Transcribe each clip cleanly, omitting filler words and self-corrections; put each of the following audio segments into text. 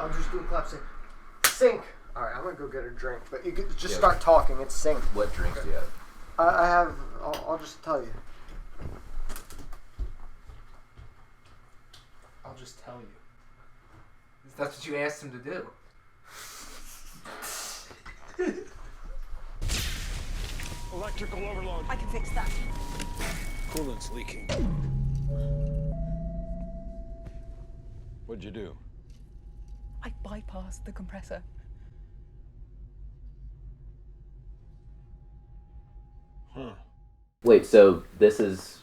I'll just do a clap. Sync. All right, I'm gonna go get a drink, but you can just start talking. It's sync. What drinks do you have? I have. I'll just tell you. I'll just tell you. That's what you asked him to do. Electrical overload. I can fix that. Coolant's leaking. What'd you do? I bypassed the compressor. Huh. Wait, so this is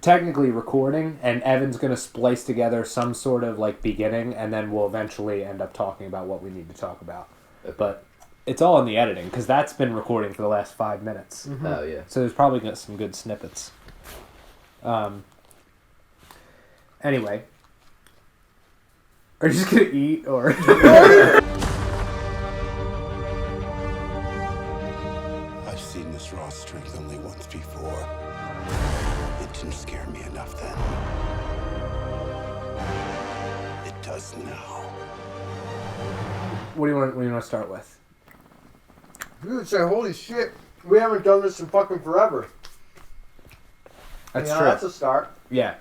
Technically recording, and Evan's going to splice together some sort of like beginning, and then we'll eventually end up talking about what we need to talk about. But it's all in the editing, because that's been recording for the last 5 minutes. Mm-hmm. Oh yeah. So there's probably some good snippets. Anyway, are you just gonna eat or? I've seen this raw strength only once before. It didn't scare me enough then. It does now. What do you want to start with? You would say, "Holy shit, we haven't done this in fucking forever." That's true. That's a start. Yeah,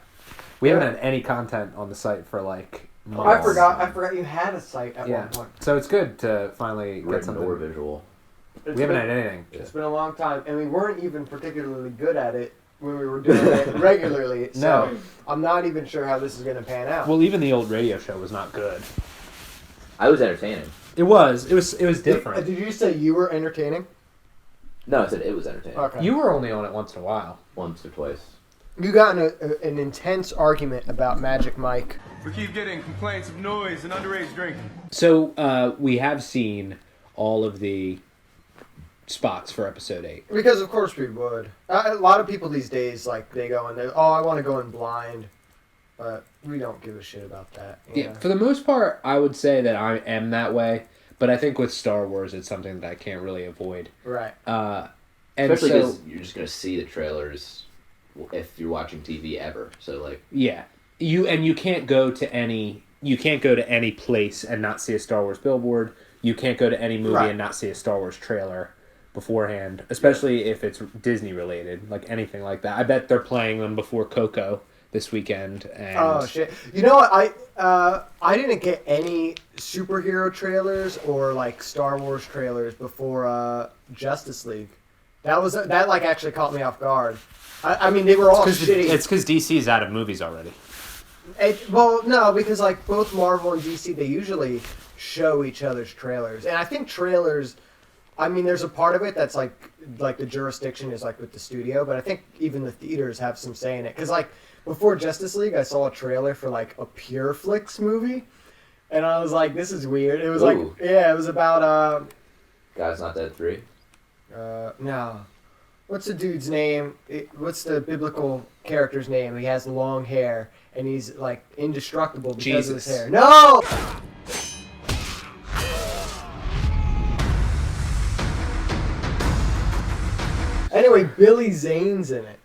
we haven't had any content on the site for like months. I forgot you had a site at one point. So it's good to finally get written something. or visual. We haven't had anything. It's been a long time, and we weren't even particularly good at it when we were doing it regularly. So No. I'm not even sure how this is going to pan out. Well, even the old radio show was not good. I was entertaining. It was different. Did you say you were entertaining? No, I said it was entertaining. Okay. You were only on it once in a while. Once or twice. You got in an intense argument about Magic Mike. We keep getting complaints of noise and underage drinking. So we have seen all of the spots for episode 8. Because of course we would. A lot of people these days, like, they go and I want to go in blind. But we don't give a shit about that. Yeah, for the most part, I would say that I am that way. But I think with Star Wars, it's something that I can't really avoid. Right. And especially so, because you're just going to see the trailers if you're watching TV ever. So like, yeah, you can't go to any place and not see a Star Wars billboard. You can't go to any movie and not see a Star Wars trailer beforehand, especially if it's Disney related, like anything like that. I bet they're playing them before Coco this weekend. And oh shit! You know what? I didn't get any superhero trailers or like Star Wars trailers before Justice League. That like actually caught me off guard. I mean, they were all shitty. It's because DC's out of movies already. Well, no, because like both Marvel and DC, they usually show each other's trailers, and I think trailers. I mean, there's a part of it that's like the jurisdiction is like with the studio, but I think even the theaters have some say in it. Because like before Justice League, I saw a trailer for like a Pure Flix movie, and I was like, "This is weird." It was it was about God's Not Dead 3. No, what's the dude's name? What's the biblical character's name? He has long hair and he's like indestructible because of his hair. No. Anyway, Billy Zane's in it.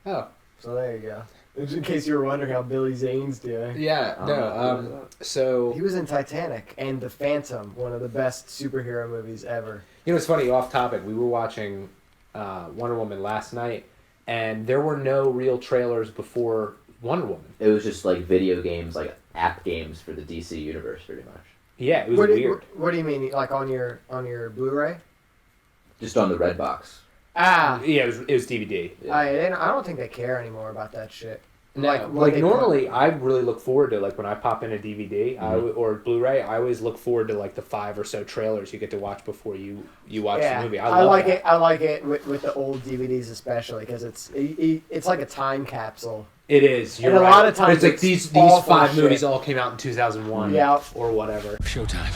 Oh. So there you go. Just in case you were wondering how Billy Zane's doing. Yeah, no. So he was in Titanic and The Phantom, one of the best superhero movies ever. You know, it's funny, off topic, we were watching Wonder Woman last night, and there were no real trailers before Wonder Woman. It was just like video games, like app games for the DC universe, pretty much. Yeah, it was weird. What do you mean, like on your Blu-ray? Just on the red box. Ah, yeah, it was DVD. Yeah. I don't think they care anymore about that shit. No, like normally, I really look forward to like when I pop in a DVD or Blu-ray. I always look forward to like the 5 or so trailers you get to watch before you watch the movie. I like it. I like it with the old DVDs especially because it's like a time capsule. It is. You're and right. A lot of times it's like these 5 movies all came out in 2001. Yeah. Or whatever. Showtime.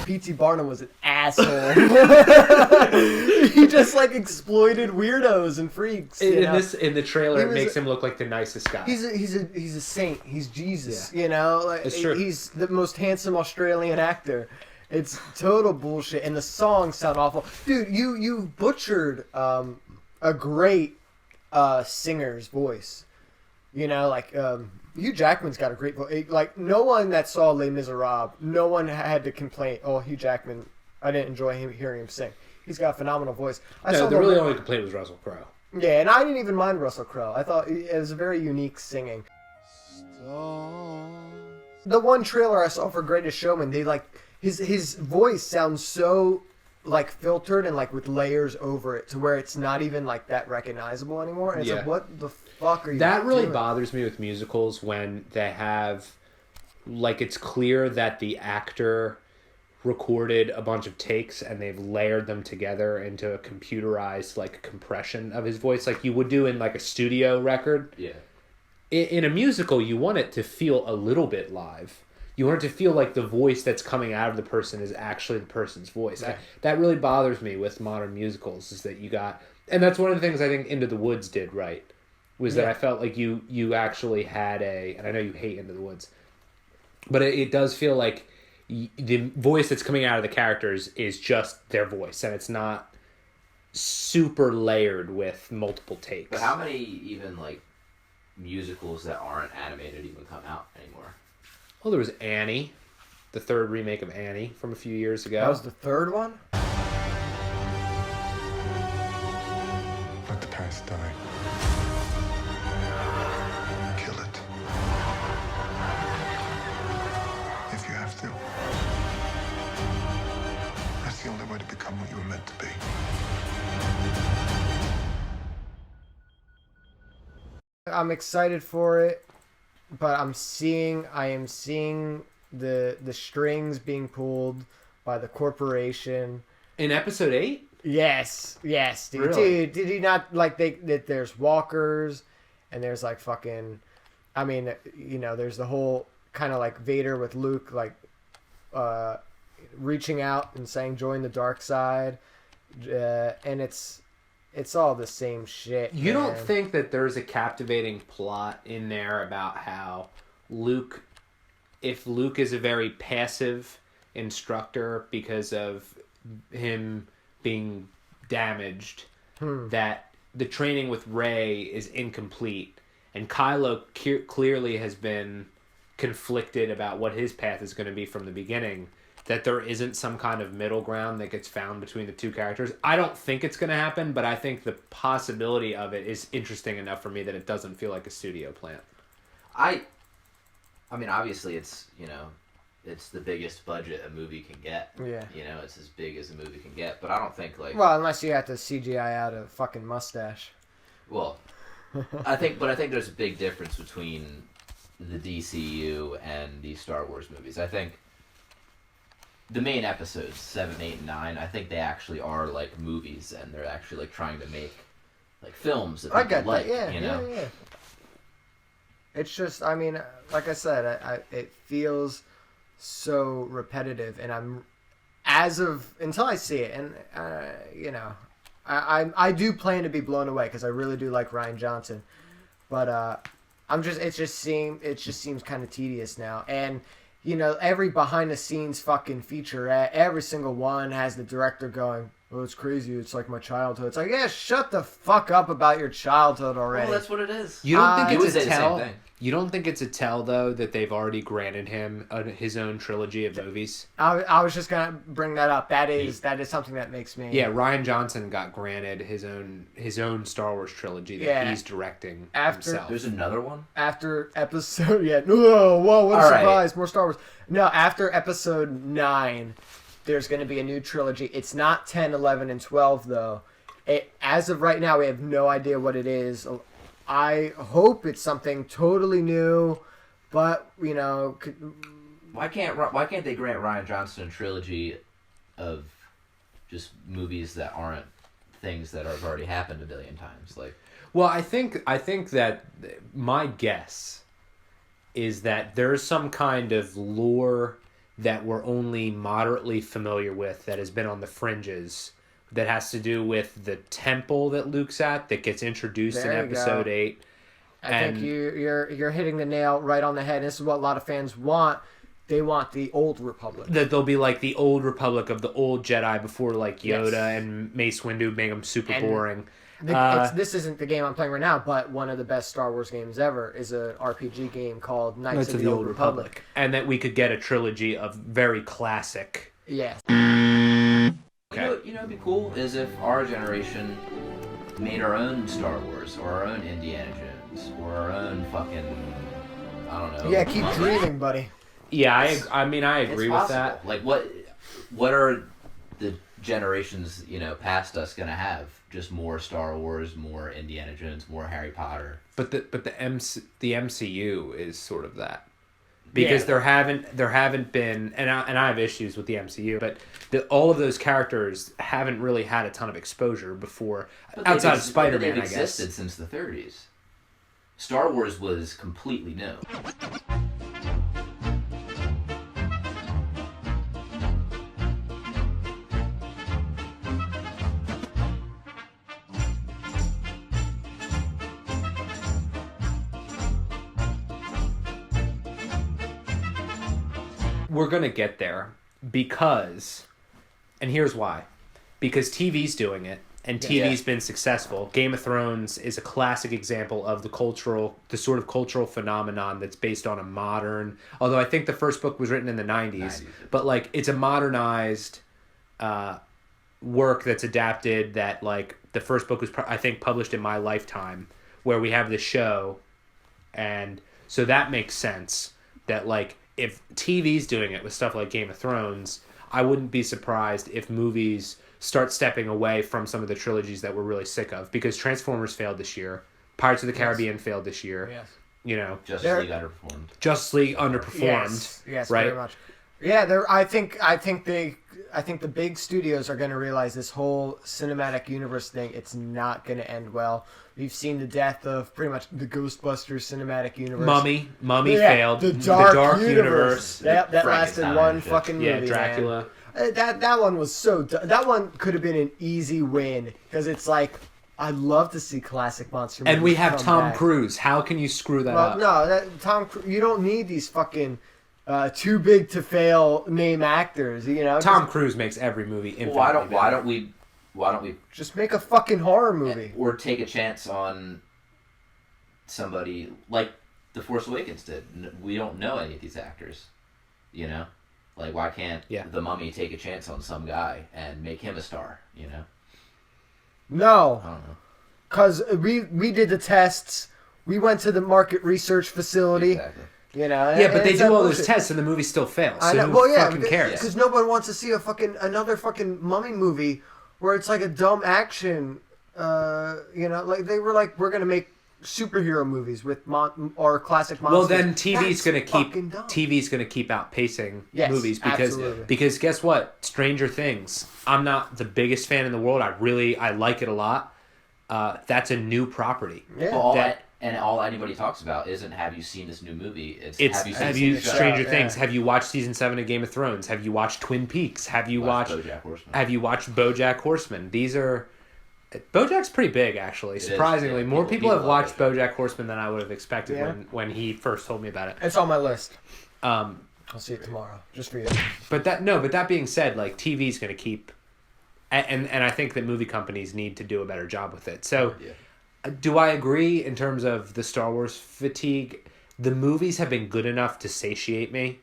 P.T. Barnum was an asshole. He just like exploited weirdos and freaks. In the trailer, it makes him look like the nicest guy. He's a saint. He's Jesus. Yeah. You know, like it's true. He's the most handsome Australian actor. It's total bullshit, and the songs sound awful, dude. You butchered a great singer's voice. You know, like Hugh Jackman's got a great voice. Like no one that saw Les Miserables, no one had to complain. Oh, Hugh Jackman, I didn't enjoy hearing him sing. He's got a phenomenal voice. No, the really only complaint was Russell Crowe. Yeah, and I didn't even mind Russell Crowe. I thought it was a very unique singing. The one trailer I saw for Greatest Showman, they like his voice sounds so like filtered and like with layers over it to where it's not even like that recognizable anymore. And it's like, what the fuck are you That really doing? bothers me with musicals when they have like it's clear that the actor recorded a bunch of takes and they've layered them together into a computerized like compression of his voice like you would do in like a studio record. Yeah. In a musical, you want it to feel a little bit live. You want it to feel like the voice that's coming out of the person is actually the person's voice. Right. That really bothers me with modern musicals is that you got... And that's one of the things I think Into the Woods did right. Was that I felt like you actually had a... And I know you hate Into the Woods. But it does feel like the voice that's coming out of the characters is just their voice. And it's not super layered with multiple takes. But how many even like musicals that aren't animated even come out anymore? Well, there was Annie, the third remake of Annie from a few years ago. That was the third one? Let the past die. Kill it. If you have to. That's the only way to become what you were meant to be. I'm excited for it, but I am seeing the strings being pulled by the corporation. In episode 8? Yes, dude. Really? Dude, did he not like that? There's walkers, and there's like fucking. I mean, you know, there's the whole kind of like Vader with Luke, like reaching out and saying "Join the dark side," and it's all the same shit. You man. don't think that there's a captivating plot in there about how Luke, if Luke is a very passive instructor because of him being damaged, that the training with Rey is incomplete, and Kylo clearly has been conflicted about what his path is going to be from the beginning, that there isn't some kind of middle ground that gets found between the two characters. I don't think it's going to happen, but I think the possibility of it is interesting enough for me that it doesn't feel like a studio plant. I mean, obviously, it's, you know, it's the biggest budget a movie can get. Yeah. You know, it's as big as a movie can get. But I don't think, like... Well, unless you have to CGI out a fucking mustache. Well, I think there's a big difference between the DCU and the Star Wars movies. I think the main episodes, 7, 8, and 9, I think they actually are, like, movies, and they're actually, like, trying to make, like, films that I people get like, that, yeah, you know? yeah. It's just, I mean, like I said, it feels so repetitive, and until I see it, and, you know, I do plan to be blown away, because I really do like Rian Johnson, but, it just seems kind of tedious now, and, you know, every behind-the-scenes fucking featurette, every single one has the director going, "Oh, it's crazy. It's like my childhood." It's like, yeah, shut the fuck up about your childhood already. Well, that's what it is. You don't think You would it's say a the same tell? thing. You don't think it's a tell, though, that they've already granted him his own trilogy of movies? I was just gonna bring that up. That is something that makes me. Yeah, Rian Johnson got granted his own Star Wars trilogy that he's directing himself. There's another one? After episode, whoa, what a All right. surprise! More Star Wars. No, after episode 9, there's going to be a new trilogy. It's not 10, 11, and 12 though. As of right now, we have no idea what it is. I hope it's something totally new, but you know, Why can't they grant Rian Johnson a trilogy of just movies that aren't things that have already happened a billion times? Like, Well, I think that my guess is that there's some kind of lore that we're only moderately familiar with that has been on the fringes that has to do with the temple that Luke's at that gets introduced There in you episode go. 8. I think you're hitting the nail right on the head. This is what a lot of fans want. They want the old Republic. That they'll be like the old Republic of the old Jedi before like Yoda Yes. and Mace Windu make them super boring. This isn't the game I'm playing right now, but one of the best Star Wars games ever is an RPG game called Knights of the Old Republic. And that we could get a trilogy of very classic. Yeah. You know, it'd be cool is if our generation made our own Star Wars or our own Indiana Jones or our own fucking, I don't know. Yeah, keep dreaming, buddy. Yeah, I mean, I agree with that. Like, what are the generations, past us gonna have? Just more Star Wars, more Indiana Jones, more Harry Potter. But the MCU is sort of that. Because there haven't been, and I have issues with the MCU, but all of those characters haven't really had a ton of exposure before, outside of Spider-Man, I guess. They've existed since the 30s. Star Wars was completely new. We're going to get there because, and here's why. Because TV's doing it, and TV's been successful. Game of Thrones is a classic example of the sort of cultural phenomenon that's based on a modern, although I think the first book was written in the 90s. But like it's a modernized work that's adapted that like the first book was, I think, published in my lifetime, where we have the show. And so that makes sense that like, if TV's doing it with stuff like Game of Thrones, I wouldn't be surprised if movies start stepping away from some of the trilogies that we're really sick of. Because Transformers failed this year. Pirates of the Caribbean failed this year. Yes. Justice League underperformed. Justice League underperformed. Yes, right? very much. Yeah, I think the big studios are going to realize this whole cinematic universe thing, it's not going to end well. We've seen the death of pretty much the Ghostbusters cinematic universe. Mummy failed. The Dark Universe. That lasted one fucking movie. Yeah, Dracula. Man. That one was so... That one could have been an easy win. Because it's like, I'd love to see classic monster movies. And we have Tom back. Cruise. How can you screw that up? No, Tom Cruise... You don't need these fucking... too big to fail name actors, Tom Cruise makes every movie infinitely better. Why don't we just make a fucking horror movie or take a chance on somebody like The Force Awakens did? We don't know any of these actors, like why can't the Mummy take a chance on some guy and make him a star? No, I don't know, because we did the tests. We went to the market research facility. Exactly. Yeah, but they do all those tests and the movie still fails. So who fucking cares? Because nobody wants to see another fucking Mummy movie where it's like a dumb action. Like they were like, we're gonna make superhero movies with or classic monsters. Well, then TV's gonna keep outpacing movies absolutely. because guess what? Stranger Things. I'm not the biggest fan in the world. I like it a lot. That's a new property. Yeah. And all anybody talks about isn't have you seen this new movie? It's have you Stranger Things? Have you watched season 7 of Game of Thrones? Have you watched Twin Peaks? Have you watched BoJack Horseman? Have you watched BoJack Horseman? BoJack's pretty big actually. Surprisingly, more people have watched BoJack Horseman than I would have expected when he first told me about it. It's on my list. I'll see it tomorrow, just for you. But that being said, like TV's going to keep, and I think that movie companies need to do a better job with it. So. Yeah. Do I agree in terms of the Star Wars fatigue? The movies have been good enough to satiate me,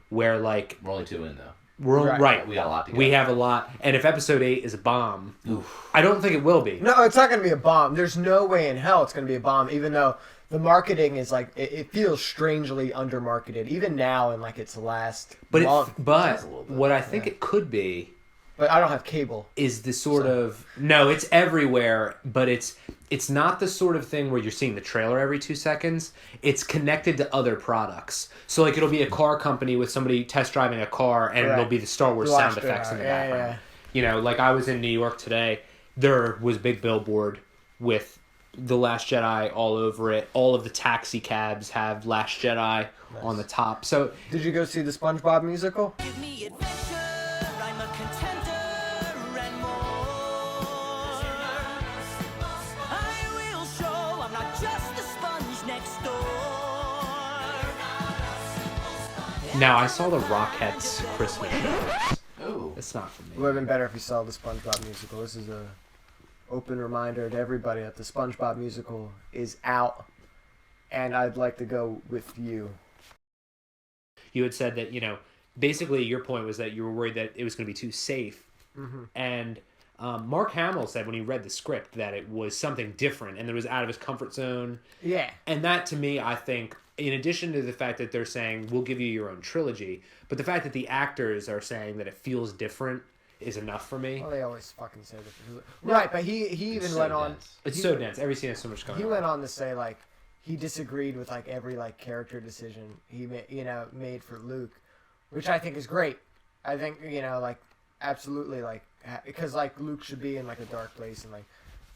where like we're only 2 in though. We're right. We got a lot to go. We have a lot, and if Episode 8 is a bomb, I don't think it will be. No, it's not going to be a bomb. There's no way in hell it's going to be a bomb. Even though the marketing is like it feels strangely under-marketed, even now in like its last month. But what I think it could be. But I don't have cable. Is the sort of no, it's everywhere, but it's not the sort of thing where you're seeing the trailer every 2 seconds. It's connected to other products. So like it'll be a car company with somebody test driving a car, and there'll be the Star Wars sound effects in the background. Yeah. Like I was in New York today. There was a big billboard with The Last Jedi all over it. All of the taxi cabs have Last Jedi on the top. So did you go see the SpongeBob musical? Give me adventure, I'm a contender and more. I will show I'm not just the sponge next door. Now I saw the Rockettes Christmas show. Oh, it's not for me. It would have been better if you saw the SpongeBob musical. This is a open reminder to everybody that the SpongeBob musical is out, and I'd like to go with you. You had said that, basically your point was that you were worried that it was going to be too safe. Mm-hmm. And Mark Hamill said when he read the script that it was something different and that it was out of his comfort zone. Yeah. And that, to me, I think, in addition to the fact that they're saying, we'll give you your own trilogy, but the fact that the actors are saying that it feels different is enough for me. Well, they always fucking say that. Right, but he even went on... It's so dense. Every scene has so much going on. He went on to say, like, he disagreed with, like, every, like, character decision he made for Luke, which I think is great. I think, like, absolutely, like, because, like, Luke should be in, like, a dark place and, like,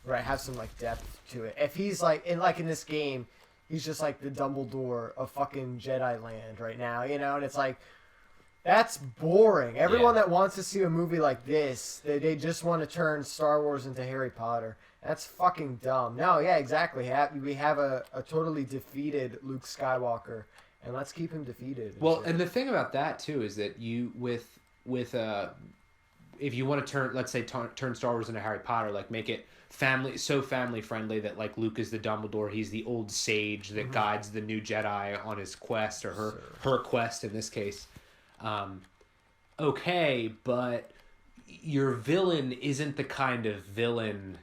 right, have some, like, depth to it. If he's, like, in this game, he's just, like, the Dumbledore of fucking Jedi land right now, and it's, like, that's boring. Everyone that wants to see a movie like this, they just want to turn Star Wars into Harry Potter. That's fucking dumb. No, yeah, exactly. We have a totally defeated Luke Skywalker, and let's keep him defeated. Well, and the thing about that, too, is that you, with if you want to turn, let's say, turn Star Wars into Harry Potter, like, make it family friendly that, like, Luke is the Dumbledore, he's the old sage that guides the new Jedi on his quest, or her quest in this case. Okay, but your villain isn't the kind of villain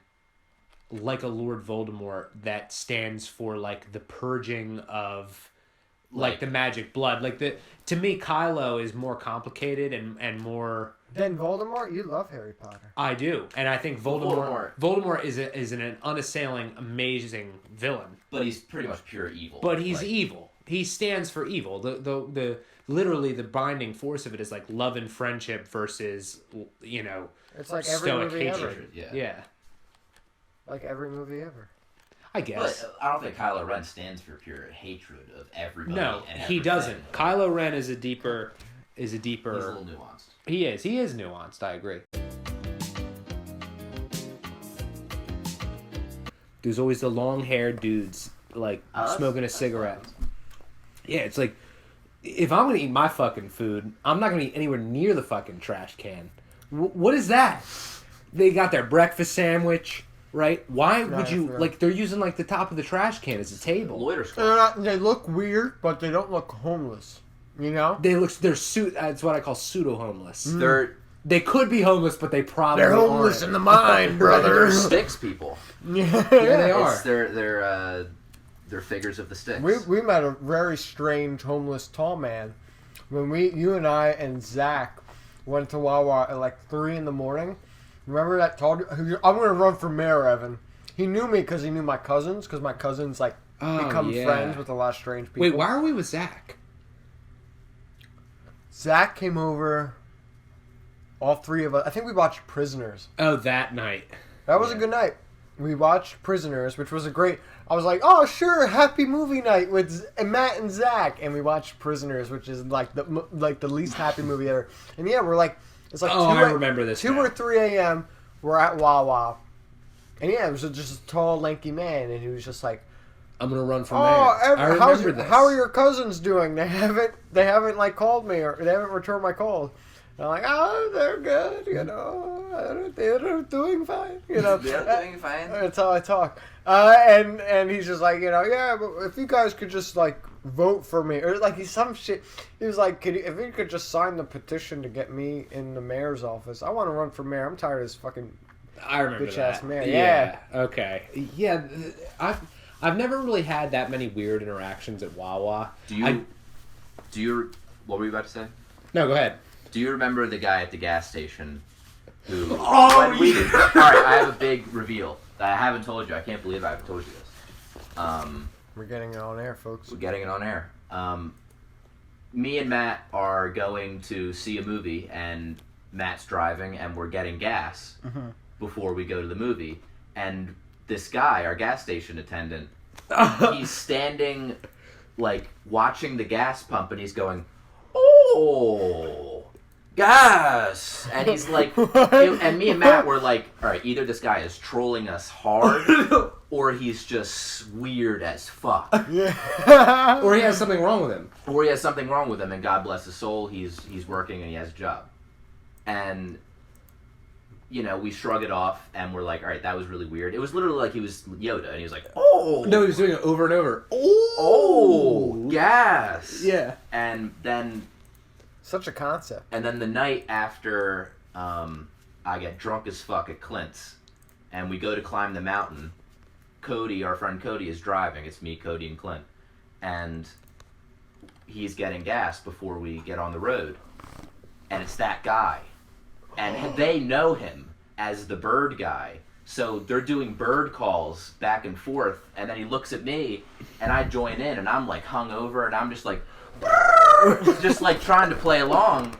like a Lord Voldemort that stands for, like, the purging of, like the magic blood. Like, to me, Kylo is more complicated and more... Than Voldemort? You love Harry Potter. I do. And I think Voldemort is an unassailing, amazing villain. But he's pretty much pure evil. But he's evil. He stands for evil. The literally the binding force of it is, like, love and friendship versus, it's like every movie hatred. Ever. Yeah. Like every movie ever. I guess. But I don't think Kylo Ren stands for pure hatred of everybody. No, and he doesn't. Kylo Ren is a deeper. He's a little nuanced. He is nuanced. I agree. There's always the long-haired dudes, like, smoking a cigarette. Yeah, it's like, if I'm gonna eat my fucking food, I'm not gonna eat anywhere near the fucking trash can. What is that? They got their breakfast sandwich. Right? Why would you, like, they're using, like, the top of the trash can as a table. Loiter squad. They look weird, but they don't look homeless. They're that's what I call pseudo-homeless. They could be homeless, but they probably They're homeless aren't. in the mind, brother. They're Styx people. Yeah, they are. They're figures of the Styx. We met a very strange homeless tall man when you and I and Zach went to Wawa at like 3 a.m. Remember that tall dude? I'm going to run for mayor, Evan. He knew me because he knew my cousins, because my cousins, like, become friends with a lot of strange people. Wait, why are we with Zach? Zach came over, all 3 of us. I think we watched Prisoners. Oh, that night. That was a good night. We watched Prisoners, which was a great... I was like, oh, sure, happy movie night with Matt and Zach. And we watched Prisoners, which is, like, the least happy movie ever. And, yeah, we're like... It's like I remember this 2 or 3 a.m. We're at Wawa. And yeah, it was just a tall, lanky man. And he was just like... I'm going to run for mayor. I remember this. How are your cousins doing? They haven't like, called me. Or they haven't returned my calls. And I'm like, oh, they're good. They're doing fine. They're doing fine. That's how I talk. And he's just like, yeah, but if you guys could just, like, vote for me. Or, like, some shit. He was like, if you could just sign the petition to get me in the mayor's office. I want to run for mayor. I'm tired of this fucking bitch-ass mayor. Yeah. Okay. Yeah, I've never really had that many weird interactions at Wawa. What were you about to say? No, go ahead. Do you remember the guy at the gas station who... Oh, Alright, I have a big reveal that I haven't told you. I can't believe I haven't told you this. We're getting it on air, folks. We're getting it on air. Me and Matt are going to see a movie, and Matt's driving, and we're getting gas before we go to the movie. And this guy, our gas station attendant, he's standing, like, watching the gas pump, and he's going, oh, gas! And he's like, and me and Matt were like, all right, either this guy is trolling us hard, or he's just weird as fuck. Yeah. Or he has something wrong with him. And God bless his soul, he's working and he has a job. And we shrug it off and we're like, all right, that was really weird. It was literally like he was Yoda and he was like, oh. No, he was doing it over and over. Oh, gas. Yeah. And then Such a concept. And then the night after I get drunk as fuck at Clint's and we go to climb the mountain, Cody, our friend Cody, is driving. It's me, Cody, and Clint. And he's getting gas before we get on the road. And it's that guy. And they know him as the bird guy. So they're doing bird calls back and forth. And then he looks at me and I join in and I'm like hungover and I'm just like, just like trying to play along.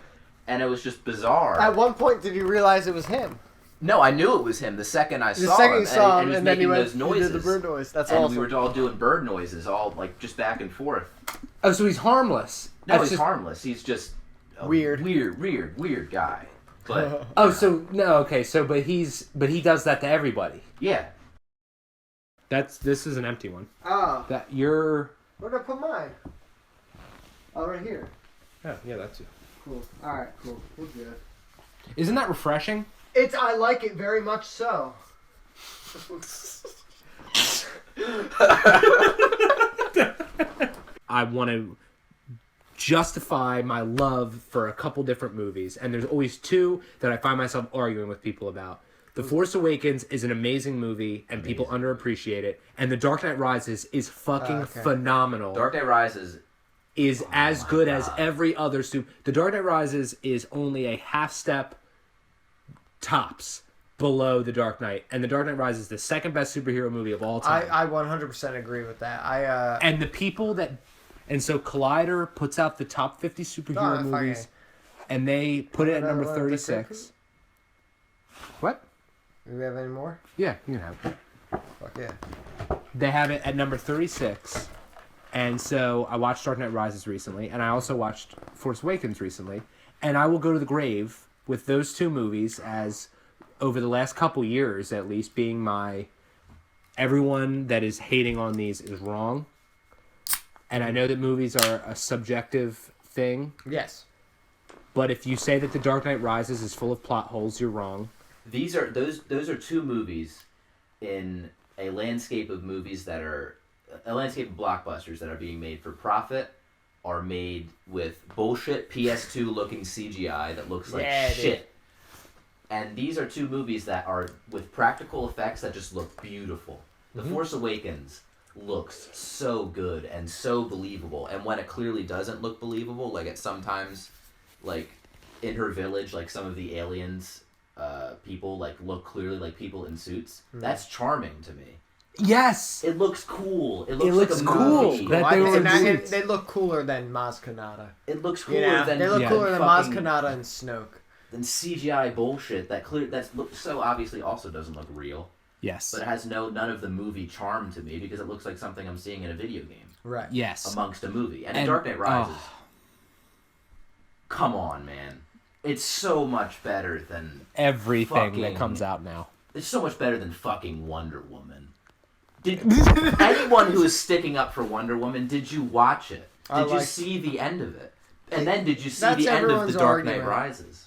And it was just bizarre. At one point, did you realize it was him? No, I knew it was him the second I saw him. The second you saw him, and and then making you those noises. did the bird noise. That's and awesome. we were all doing bird noises, all like just back and forth. Oh, so he's harmless. No, That's he's just... harmless. He's just a Weird guy. But Oh, so no, okay. So, but he does that to everybody. yeah, This is an empty one. Oh, That you're. where did I put mine? Oh, right here. Oh, yeah, that's you. Cool. All right, cool. We're good. Isn't that refreshing? I like it very much so. I want to justify my love for a couple different movies, and there's always two that I find myself arguing with people about. The Force Awakens is an amazing movie, and people underappreciate it. And The Dark Knight Rises is fucking phenomenal. Dark Knight Rises is as good as every other The Dark Knight Rises is only a half step tops below The Dark Knight, and The Dark Knight Rises is the second best superhero movie of all time. I 100% agree with that. And the people that, and so Collider puts out the top 50 superhero movies, and they put it at number 36. What? Do we have any more? Yeah, you can have it. Fuck yeah. They have it at number 36. And so I watched Dark Knight Rises recently, and I also watched Force Awakens recently, and I will go to the grave with those two movies as, over the last couple years at least, being my, everyone that is hating on these is wrong. And I know that movies are a subjective thing. Yes. But if you say that The Dark Knight Rises is full of plot holes, you're wrong. those are two movies in a landscape of movies that are a landscape of blockbusters that are being made for profit, are made with bullshit PS2 looking CGI that looks like shit. Dude. And these are two movies that are with practical effects that just look beautiful. The Force Awakens looks so good and so believable, and when it clearly doesn't look believable, like at sometimes, like in her village, like some of the aliens people like look clearly like people in suits. That's charming to me. Yes, it looks cool. It looks like a cool. movie. They look cooler than Maz Kanata. It looks cooler than they look cooler than Maz Kanata and Snoke. Than CGI bullshit that looks so obviously also doesn't look real. Yes, but it has none of the movie charm to me because it looks like something I'm seeing in a video game. Right. Yes. Amongst a movie, and Dark Knight Rises. Come on, man! It's so much better than everything that comes out now. It's so much better than fucking Wonder Woman. Did anyone who is sticking up for Wonder Woman, did you watch it? Did you see the end of it? And then did you see the end of The Dark Knight Rises?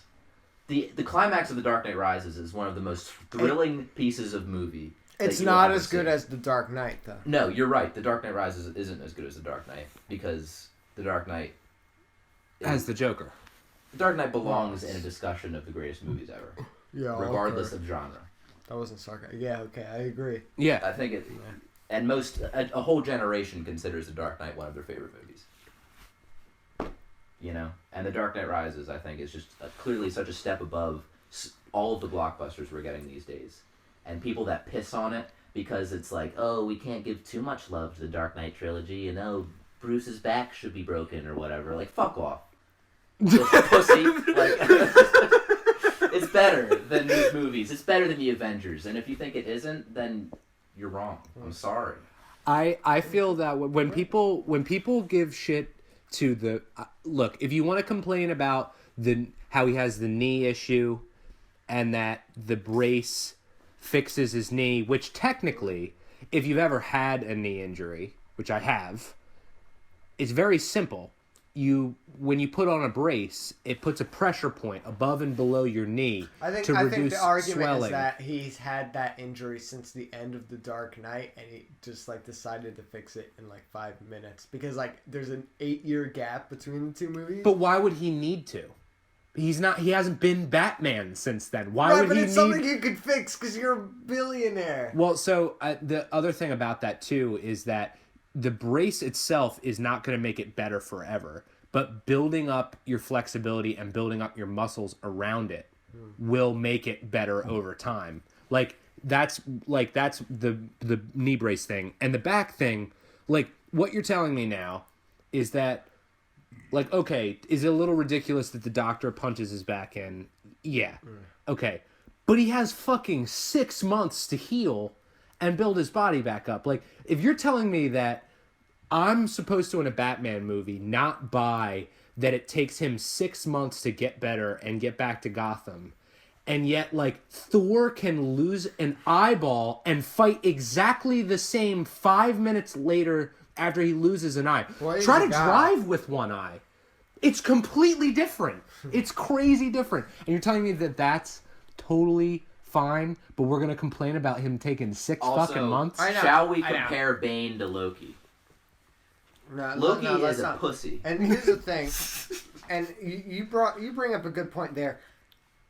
The climax of The Dark Knight Rises is one of the most thrilling pieces of movie. It's not as good as The Dark Knight, though. No, you're right. The Dark Knight Rises isn't as good as The Dark Knight because The Dark Knight has the Joker. The Dark Knight belongs in a discussion of the greatest movies ever. Yeah, regardless of genre. That wasn't sarcastic. Yeah, okay, I agree. Yeah, I think it, and a whole generation considers The Dark Knight one of their favorite movies. You know, and The Dark Knight Rises, I think, is just clearly such a step above all of the blockbusters we're getting these days. And people that piss on it because it's like, oh, we can't give too much love to the Dark Knight trilogy, and oh, Bruce's back should be broken or whatever. Like, fuck off. Pussy. Like, it's better than these movies. It's better than the Avengers. And if you think it isn't, then you're wrong. I'm sorry. I feel that when people give shit to the look, if you want to complain about how he has the knee issue and that the brace fixes his knee, which technically, if you've ever had a knee injury, which I have, it's very simple. when you put on a brace, it puts a pressure point above and below your knee I think to reduce the argument swelling. is that he's had that injury since the end of The Dark Knight, and he just like decided to fix it in like 5 minutes because like there's an 8-year gap between the two movies. But why would he need to? He hasn't been Batman since then. Why right, would but he it's need... something you could fix because you're a billionaire. Well, so the other thing about that too is that the brace itself is not going to make it better forever, but building up your flexibility and building up your muscles around it will make it better over time. That's the knee brace thing. And the back thing, like what you're telling me now is that, like, okay, is it a little ridiculous that the doctor punches his back in? Yeah. Okay. But he has fucking 6 months to heal and build his body back up. Like, if you're telling me that I'm supposed to, in a Batman movie, not buy that it takes him 6 months to get better and get back to Gotham, and yet, like, Thor can lose an eyeball and fight exactly the same 5 minutes later after he loses an eye. Well, Try to drive with one eye. It's completely different. It's crazy different. And you're telling me that that's totally fine, but we're gonna complain about him taking 6 fucking months? Shall we compare Bane to Loki? No, Loki is a not. pussy. And here's the thing, and you bring up a good point there.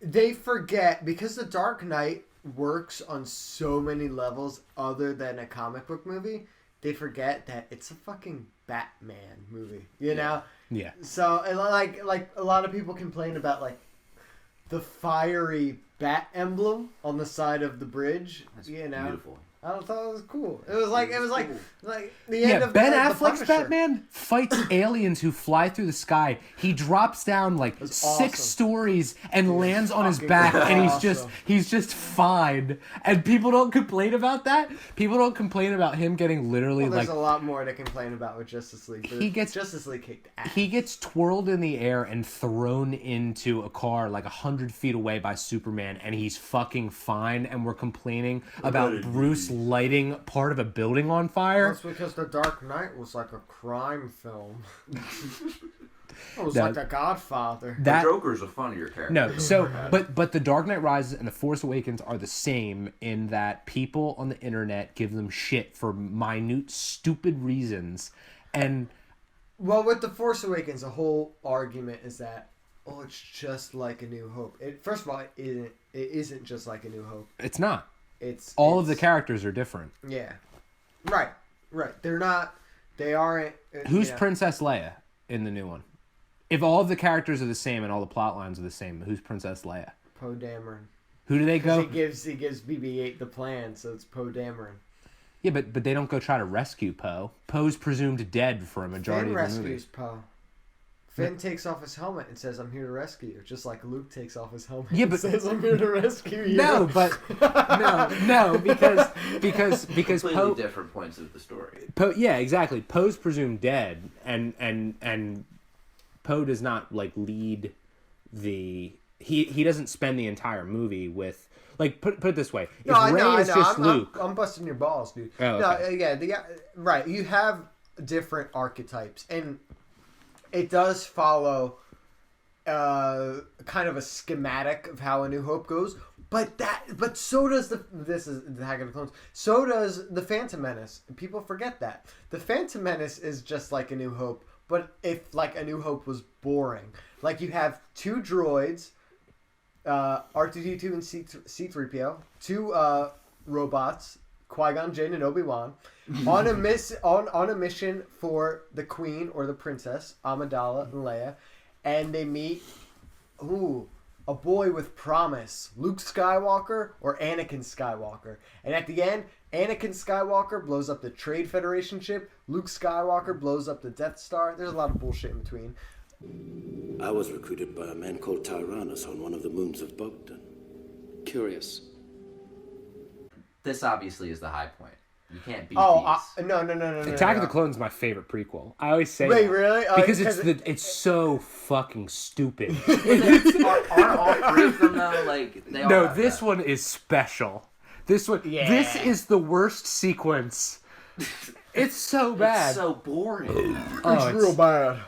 They forget, because The Dark Knight works on so many levels other than a comic book movie, they forget that it's a fucking Batman movie, you know? Yeah. So, and like a lot of people complain about, like, the fiery bat emblem on the side of the bridge. That's you know, beautiful. I thought it was cool. It was like the Yeah, end of Ben the Affleck's Punisher. Batman fights aliens who fly through the sky. He drops down like That's 6 awesome. stories and lands on his fucking back, and awesome. he's just fine. And people don't complain about that. People don't complain about him getting literally Well, there's like a lot more to complain about with Justice League. But He gets- Justice League kicked ass. he gets twirled in the air and thrown into a car like 100 feet away by Superman, and he's fucking fine. And we're complaining about Bruce lighting part of a building on fire. That's because The Dark Knight was like a crime film. It was No. like The Godfather. That Joker's a funnier character. No, so but The Dark Knight Rises and The Force Awakens are the same in that people on the internet give them shit for minute, stupid reasons, and Well, with The Force Awakens, the whole argument is that, oh, it's just like A New Hope. First of all, it isn't just like A New Hope. it's not. It's All of the characters are different. Yeah. Right. They're not. They aren't. Who's you know. Princess Leia in the new one? If all of the characters are the same and all the plot lines are the same, who's Princess Leia? Poe Dameron. Who do they go? He gives BB-8 the plan, so it's Poe Dameron. Yeah, but they don't go try to rescue Poe. Poe's presumed dead for a majority Finn of the movie. rescues Poe. Finn takes off his helmet and says, "I'm here to rescue you," just like Luke takes off his helmet. Yeah, and but- says, "I'm here to rescue you." No, but no, because Completely Poe. different points of the story. Yeah, exactly. Poe's presumed dead, and Poe does not like lead the. He doesn't spend the entire movie with like put it this way. If No, I Rey know. is just Luke, I'm busting your balls, dude. Oh, No, okay. yeah, right. You have different archetypes, and it does follow kind of a schematic of how A New Hope goes. But so does this is the Attack of the Clones. So does the Phantom Menace. People forget that the Phantom Menace is just like A New Hope, but if like A New Hope was boring, like you have 2 droids, R2D2 and C3PO, 2 robots, Qui-Gon Jinn and Obi-Wan, on a mission for the Queen or the Princess Amidala and Leia, and they meet a boy with promise, Luke Skywalker or Anakin Skywalker, and at the end, Anakin Skywalker blows up the Trade Federation ship, Luke Skywalker blows up the Death Star. There's a lot of bullshit in between. I was recruited by a man called Tyrannus on one of the moons of Bogdan. Curious. This obviously is the high point. You can't beat these. No. Attack of the Clones is my favorite prequel. I always say Wait, that. really? Because it's so fucking stupid. Aren't all 3 of them though? Like they all No, have this that. one is special. This one, this is the worst sequence. It's so bad. It's so boring. Oh, It's real bad.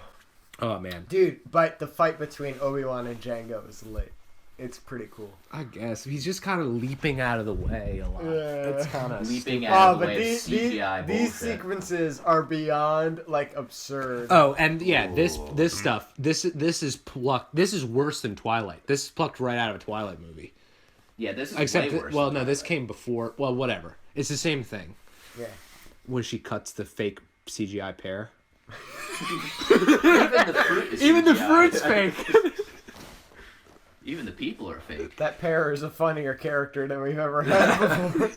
Oh man, Dude, but the fight between Obi-Wan and Jango is lit. It's pretty cool. I guess he's just kind of leaping out of the way a lot. It's kind of Leaping out of the but way of CGI these bullshit. sequences are beyond like absurd. Oh, and yeah, this stuff. This is plucked. This is worse than Twilight. This is plucked right out of a Twilight movie. Yeah, this is Except, way worse. well, than no, this Twilight. came before. Well, whatever. It's the same thing. Yeah. When she cuts the fake CGI pear. Even the fruit is Even the CGI. fruit's fake. Even the people are fake. That pear is a funnier character than we've ever had before.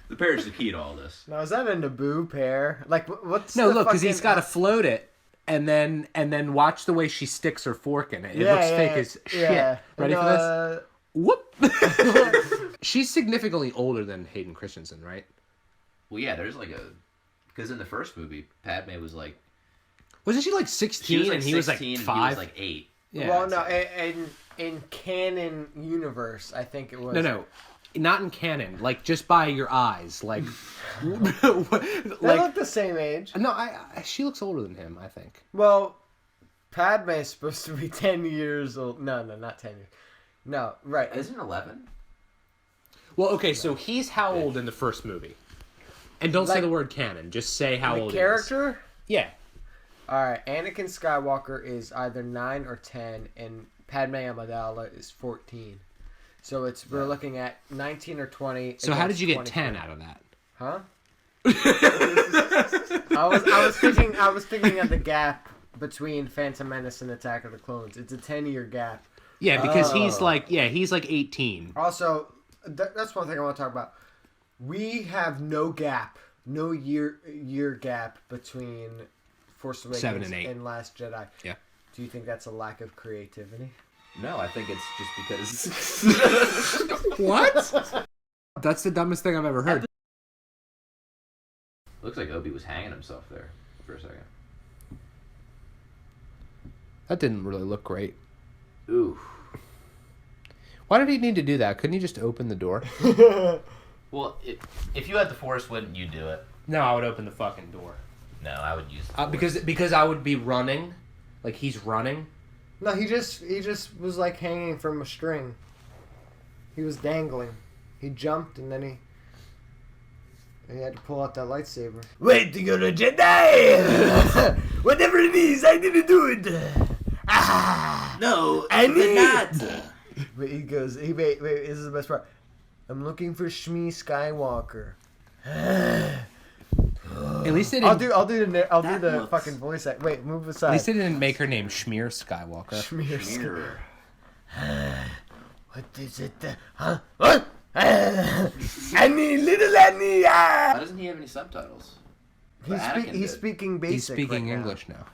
The pear is the key to all this. Now, is that a Naboo pear? Like, what's No, the look, because fucking... he's got to float it, and then watch the way she sticks her fork in it. It looks fake as shit. Yeah. Ready And, for this? Whoop. She's significantly older than Hayden Christensen, right? Well, yeah, there's like a... Because in the first movie, Padme was like... Wasn't she like 16 She was like and he was like 16 and 5? he was like 8. Yeah. Well, no, in canon universe, I think it was... No, not in canon. Like, just by your eyes. Like, They look the same age. No, she looks older than him, I think. Well, Padme is supposed to be 10 years old. No, not 10 years. No, right. Isn't 11? Well, okay, so he's how old in the first movie? And don't say Like- the word canon. Just say how The old character? he is. Yeah. Alright, Anakin Skywalker is either 9 or 10, and Padme Amidala is 14. So we're looking at 19 or 20. So how did against you get 24. 10 out of that? Huh? I was thinking of the gap between Phantom Menace and Attack of the Clones. It's a 10-year gap. Yeah, because he's like 18. Also, that's one thing I want to talk about. We have no gap, no year gap between Force Awakens 7 and 8. and Last Jedi. Yeah. Do you think that's a lack of creativity? No, I think it's just because... What? That's the dumbest thing I've ever heard. Looks like Obi was hanging himself there for a second. That didn't really look great. Ooh. Why did he need to do that? Couldn't he just open the door? Well, if you had the Force, wouldn't you do it? No, I would open the fucking door. No, I would use the Force. Because I would be running, like he's running. No, he just was like hanging from a string. He was dangling. He jumped and then he had to pull out that lightsaber. Wait to go to Jedi! Whatever it is, I didn't do it! Ah! No, I did not. But he goes, wait, this is the best part. I'm looking for Shmi Skywalker. At least they I'll didn't. do the looks- fucking voice act. Wait, move aside. At least they didn't make her name Schmear Skywalker. Shmi What is it? Huh? What? Annie, little Annie. Why doesn't he have any subtitles? Anakin He's did. speaking basic. He's speaking right now. English now.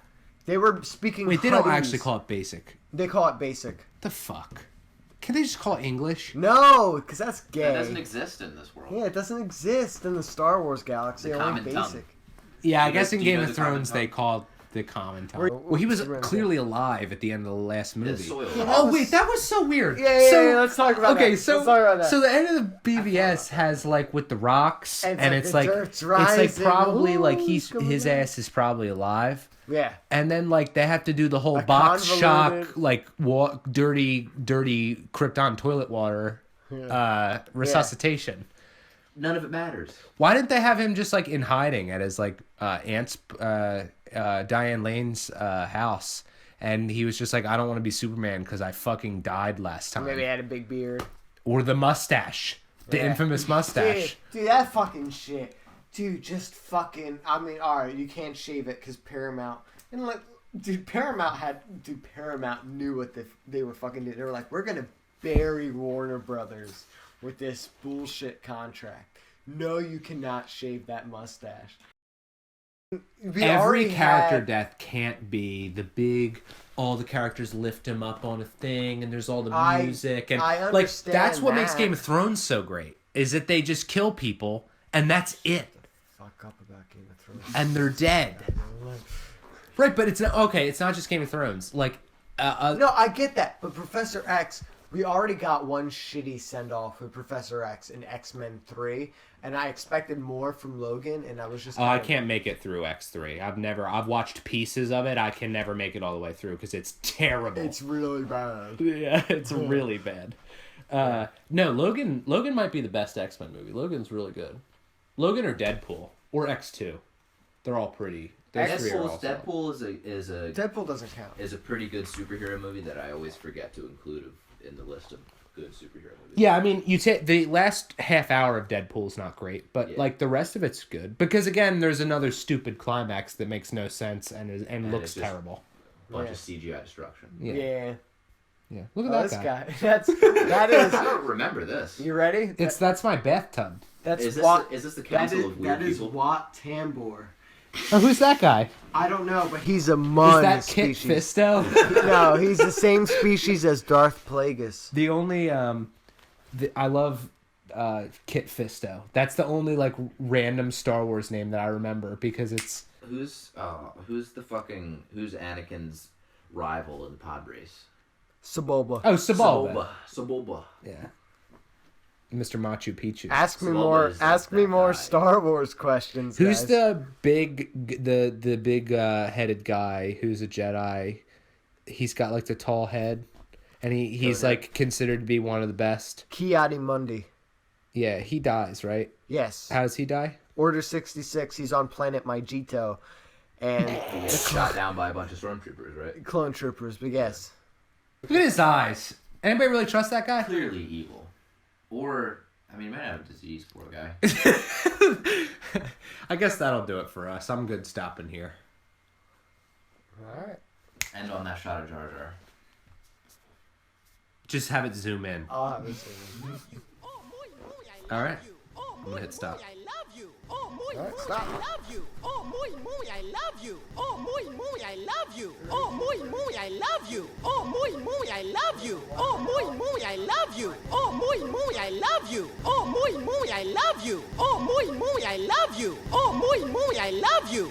They were speaking. Wait, they don't Huttese. actually call it basic. They call it basic. The fuck? Can they just call it English? No, because that's gay. That doesn't exist in this world. Yeah, it doesn't exist in the Star Wars galaxy. The Only common basic. tongue. Yeah, I You guess know- in do you Game know of the common Thrones they tongue? called the common tongue. Where- Well, he was where- clearly alive at the end of the last The movie. soil. Oh wait, that was so weird. Yeah, let's talk about okay, that. so Let's talk about that. so the end of the BVS has like with the rocks, And and it's it's like like the dirt's it's like rising. probably Ooh, like it's coming his back. ass is probably alive, Yeah. and then like they have to do the whole A box shock convoluted- like dirty Krypton toilet water resuscitation. None of it matters. Why didn't they have him just like in hiding at his like aunt's Diane Lane's house? And he was just like, I don't want to be Superman because I fucking died last time. Maybe he had a big beard. Or the mustache. The Yeah. infamous mustache. Dude, that fucking shit. Dude, just fucking. I mean, alright, you can't shave it because Paramount. And like, Paramount knew what they were fucking doing. They were like, we're gonna bury Warner Brothers with this bullshit contract. No, you cannot shave that mustache. We Every already character had- death can't be the big, all the characters lift him up on a thing and there's all the I- music. And I like, that's understand what makes that. Game of Thrones so great, is that they just kill people and that's it. Fuck up about Game of Thrones. And they're dead. Right, but it's not, okay, it's not just Game of Thrones. Like, No, I get that, but Professor X We already got one shitty send off with Professor X in X-Men 3, and I expected more from Logan, and I was just. I can't make it through X3. I've watched pieces of it. I can never make it all the way through because it's terrible. It's really bad. Yeah, it's really bad. No, Logan might be the best X-Men movie. Logan's really good. Logan or Deadpool or X2. They're all pretty. Deadpool is a Deadpool doesn't count. Is a pretty good superhero movie that I always forget to include in the list of good superhero movies. Yeah, I mean, you take the last half hour of Deadpool is not great, but like the rest of it's good because again, there's another stupid climax that makes no sense and looks terrible. Bunch of CGI destruction. Yeah. Yeah. Look at that guy. That is. I don't remember this. You ready? That's my bathtub. That's is this the council of weird that is people? Wat Tambor. Oh, who's that guy? I don't know, but he's a Mun Is that species. Kit Fisto? No, he's the same species as Darth Plagueis. The only I love Kit Fisto. That's the only like random Star Wars name that I remember because it's who's Anakin's rival in the pod race? Sebulba. Oh, Sebulba. Sebulba. Yeah. Mr. Machu Picchu. Ask me Sebulba more. Guy. Star Wars questions. Who's guys. the big headed guy who's a Jedi? He's got like the tall head, and he's like considered to be one of the best. Ki-Adi-Mundi. Yeah, he dies, right? Yes. How does he die? Order 66. He's on planet Maijito, and He gets shot down by a bunch of stormtroopers, right? clone troopers. But yes. Look at his eyes. Anybody really trust that guy? Clearly evil. Or, I mean, he might have a disease, poor guy. I guess that'll do it for us. I'm good stopping here. All right. End on that shot of Jar Jar. Just have it zoom in. I'll have it soon. All right. I'm gonna hit stop. Oh, muy, Alright, muy, stop. I love you. Oh, muy, muy, I love you. Oh, muy, muy, I love you. Oh, muy, muy, I love you. Oh, muy, muy, I love you. Oh, muy, muy, I love you. Oh, muy, muy, I love you. Oh, muy, muy, I love you. Oh, muy, muy, I love you. Oh, muy, muy, I love you.